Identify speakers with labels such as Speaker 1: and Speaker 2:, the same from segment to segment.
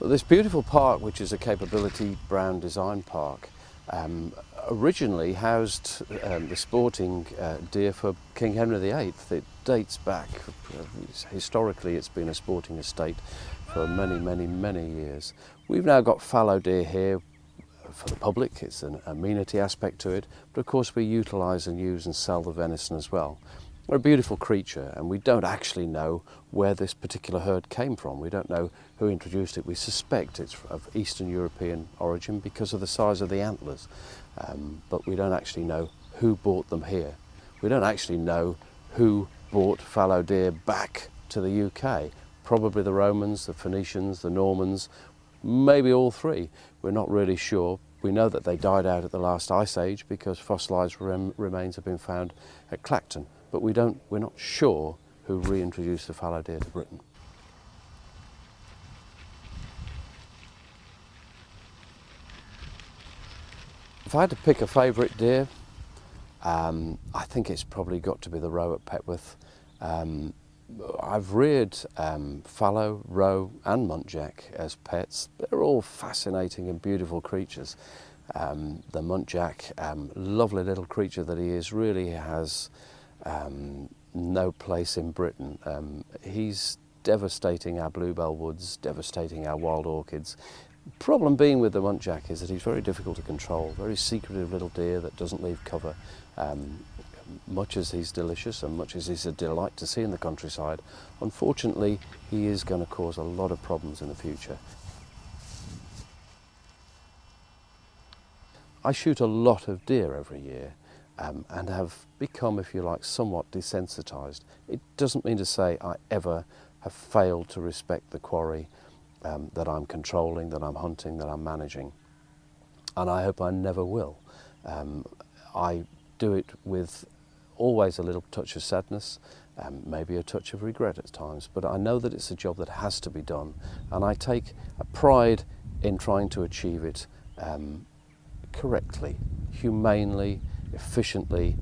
Speaker 1: Well, this beautiful park, which is a Capability Brown Design Park, originally housed the sporting deer for King Henry VIII. It dates back, historically it's been a sporting estate for many, many, many years. We've now got fallow deer here for the public. It's an amenity aspect to it, but of course we utilise and use and sell the venison as well. They're a beautiful creature, and we don't actually know where this particular herd came from. We don't know who introduced it. We suspect it's of Eastern European origin because of the size of the antlers, but we don't actually know who brought them here. We don't actually know who brought fallow deer back to the UK. Probably the Romans, the Phoenicians, the Normans, maybe all three. We're not really sure. We know that they died out at the last ice age because fossilised remains have been found at Clacton. But we're not sure who reintroduced the fallow deer to Britain. If I had to pick a favourite deer, I think it's probably got to be the roe at Petworth. I've reared fallow, roe and muntjac as pets. They're all fascinating and beautiful creatures. The muntjac, lovely little creature that he is, really has no place in Britain. He's devastating our bluebell woods, devastating our wild orchids. Problem being with the muntjac is that he's very difficult to control, very secretive little deer that doesn't leave cover. Much as he's delicious and much as he's a delight to see in the countryside, unfortunately he is going to cause a lot of problems in the future. I shoot a lot of deer every year. And have become, if you like, somewhat desensitised. It doesn't mean to say I ever have failed to respect the quarry that I'm controlling, that I'm hunting, that I'm managing. And I hope I never will. I do it with always a little touch of sadness, maybe a touch of regret at times, but I know that it's a job that has to be done, and I take a pride in trying to achieve it correctly, humanely, efficiently,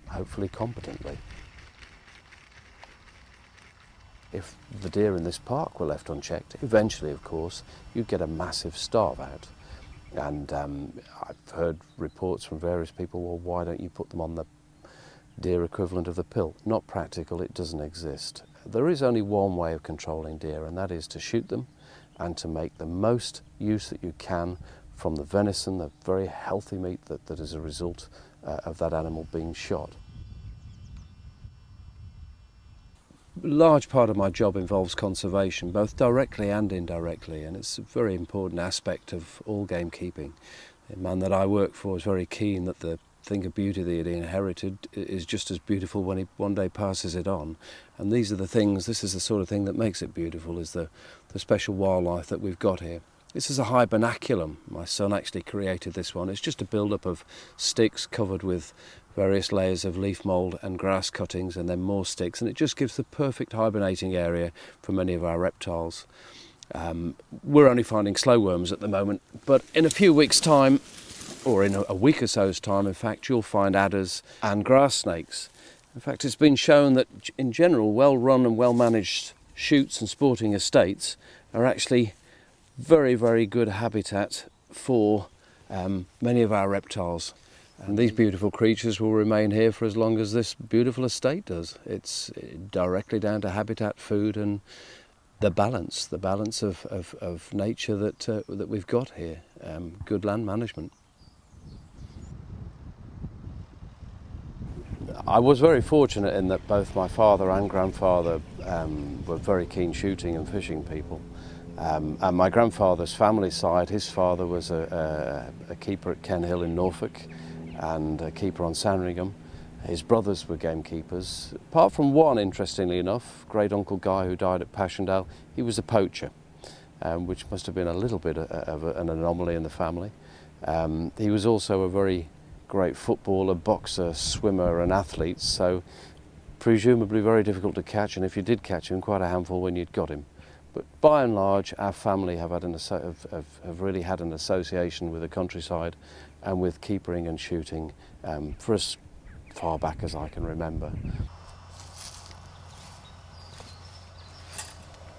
Speaker 1: hopefully competently. If the deer in this park were left unchecked, eventually, of course, you'd get a massive starve out. And I've heard reports from various people, well, why don't you put them on the deer equivalent of the pill? Not practical, it doesn't exist. There is only one way of controlling deer, and that is to shoot them and to make the most use that you can from the venison, the very healthy meat that is a result of that animal being shot. A large part of my job involves conservation, both directly and indirectly, and it's a very important aspect of all gamekeeping. The man that I work for is very keen that the thing of beauty that he inherited is just as beautiful when he one day passes it on. And this is the sort of thing that makes it beautiful, is the special wildlife that we've got here. This is a hibernaculum. My son actually created this one. It's just a build-up of sticks covered with various layers of leaf mould and grass cuttings, and then more sticks, and it just gives the perfect hibernating area for many of our reptiles. We're only finding slow worms at the moment, but in a few weeks' time, or in a week or so's time, in fact, you'll find adders and grass snakes. In fact, it's been shown that in general, well-run and well-managed shoots and sporting estates are actually very, very good habitat for many of our reptiles. And these beautiful creatures will remain here for as long as this beautiful estate does. It's directly down to habitat, food and the balance of nature that we've got here. Good land management. I was very fortunate in that both my father and grandfather were very keen shooting and fishing people. And my grandfather's family side, his father was a keeper at Ken Hill in Norfolk and a keeper on Sandringham. His brothers were gamekeepers. Apart from one, interestingly enough, great uncle Guy, who died at Passchendaele, he was a poacher, which must have been a little bit of an anomaly in the family. He was also a very great footballer, boxer, swimmer and athlete, so presumably very difficult to catch, and if you did catch him, quite a handful when you'd got him. But by and large, our family have really had an association with the countryside and with keepering and shooting for as far back as I can remember.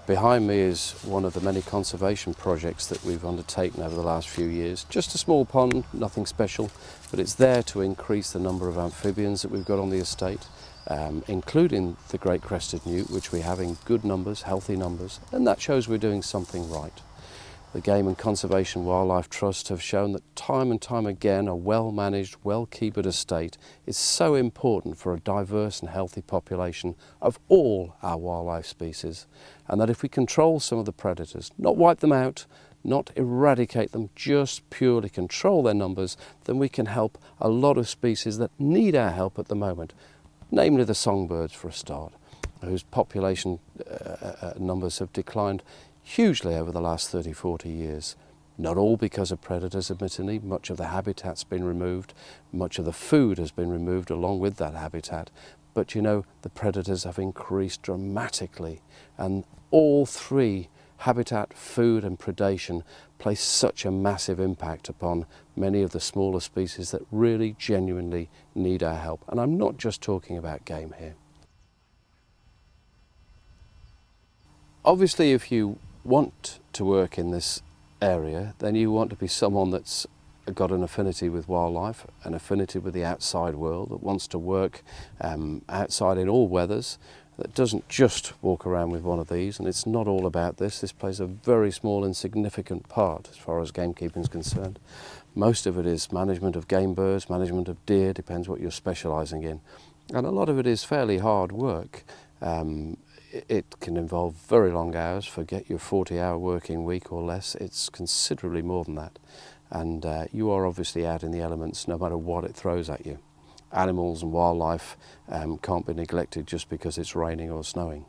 Speaker 1: Behind me is one of the many conservation projects that we've undertaken over the last few years. Just a small pond, nothing special, but it's there to increase the number of amphibians that we've got on the estate, including the great crested newt, which we have in good numbers, healthy numbers, and that shows we're doing something right. The Game and Conservation Wildlife Trust have shown that time and time again a well-managed, well-keeped estate is so important for a diverse and healthy population of all our wildlife species, and that if we control some of the predators, not wipe them out, not eradicate them, just purely control their numbers, then we can help a lot of species that need our help at the moment, namely the songbirds for a start, whose population numbers have declined hugely over the last 30-40 years. Not all because of predators, admittedly. Much of the habitat's been removed, much of the food has been removed along with that habitat, but you know, the predators have increased dramatically, and all three, habitat, food and predation, place such a massive impact upon many of the smaller species that really genuinely need our help. And I'm not just talking about game here. Obviously, if you want to work in this area, then you want to be someone that's got an affinity with wildlife, an affinity with the outside world, that wants to work outside in all weathers, that doesn't just walk around with one of these. And it's not all about this. This plays a very small insignificant part as far as gamekeeping is concerned. Most of it is management of game birds, management of deer, depends what you're specialising in, and a lot of it is fairly hard work. It can involve very long hours. Forget your 40-hour working week or less. It's considerably more than that. And you are obviously out in the elements no matter what it throws at you. Animals and wildlife can't be neglected just because it's raining or snowing.